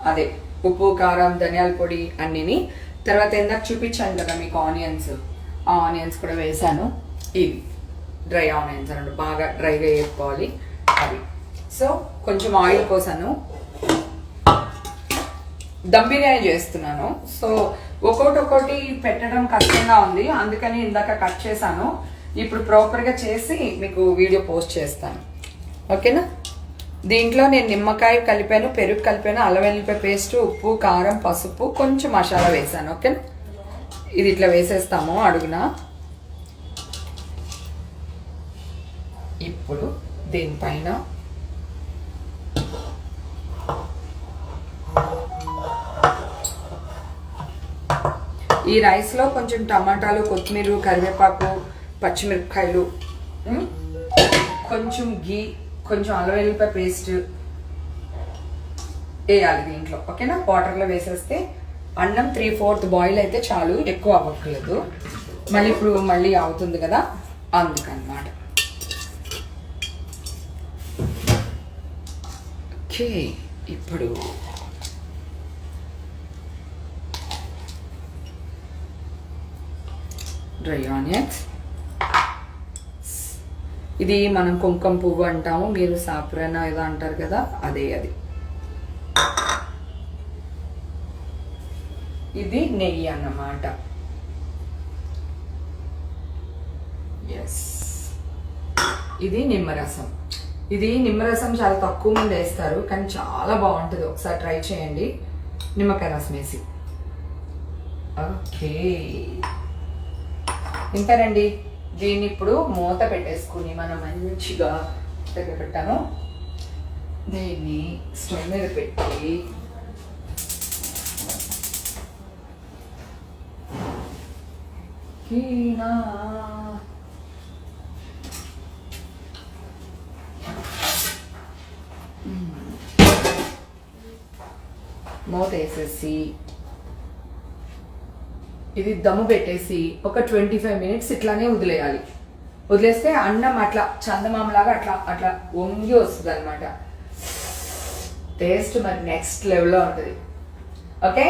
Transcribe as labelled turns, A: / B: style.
A: అదే ఉప్పు కారం ధనియాల పొడి అన్నిని. తర్వాత ఇందాక చూపించాను కదా మీకు ఆనియన్స్, ఆ ఆనియన్స్ కూడా వేసాను. ఇవి డ్రై ఆనియన్స్ అన్నట్టు బాగా డ్రైగా వేసుకోవాలి అవి. సో కొంచెం ఆయిల్ పోసాను. దమ్ బిర్యానీ చేస్తున్నాను, సో ఒక్కొక్కటి పెట్టడం కష్టంగా ఉంది, అందుకని ఇందాక కట్ చేశాను. ఇప్పుడు ప్రాపర్గా చేసి మీకు వీడియో పోస్ట్ చేస్తాను, ఓకేనా. దీంట్లో నేను నిమ్మకాయ కలిపాను, పెరుగు కలిపాను, అల్లం వెల్లుల్లిపాయ పేస్ట్, ఉప్పు కారం పసుపు కొంచెం మసాలా వేసాను, ఓకేనా. ఇది ఇట్లా వేసేస్తాము అడుగున. ఇప్పుడు దీనిపైన ఈ రైస్లో కొంచెం టమాటాలు, కొత్తిమీర, కరివేపాకు, పచ్చిమిరపకాయలు, కొంచెం గీ, కొంచెం అల్లం వెల్లుల్లిపాయ పేస్ట్ వేయాలి దీంట్లో, ఓకేనా. వాటర్లో వేసేస్తే అన్నం 3/4 బాయిల్ అయితే చాలు, ఎక్కువ అవ్వట్లేదు. మళ్ళీ ఇప్పుడు మళ్ళీ అవుతుంది కదా, అందుకన్నమాట. ఓకే, ఇప్పుడు డ్రై ఆనియన్స్. ఇది మనం కుంకుమ పువ్వు అంటాము, మీరు సాఫ్రాన్ ఏదో అంటారు కదా, అదే అది. ఇది నెయ్యి అన్నమాట. ఎస్, ఇది నిమ్మరసం. ఇది నిమ్మరసం చాలా తక్కువ మంది వేస్తారు, కానీ చాలా బాగుంటుంది, ఒకసారి ట్రై చేయండి నిమ్మకాయ రసం వేసి. ఓకే, ఇంతేనండి. దీన్ని ఇప్పుడు మూత పెట్టేసుకుని మనం మంచిగా దగ్గర పెట్టాను. దీన్ని స్టవ్ మీద పెట్టి మూత వేసేసి ఇది దమ్ము పెట్టేసి ఒక 25 మినిట్స్ ఇట్లానే వదిలేయాలి. వదిలేస్తే అన్నం అట్లా చందమామలాగా అట్లా అట్లా వంగి వస్తుంది అనమాట. టేస్ట్ మరి నెక్స్ట్ లెవెల్లో ఉంటుంది, ఓకే.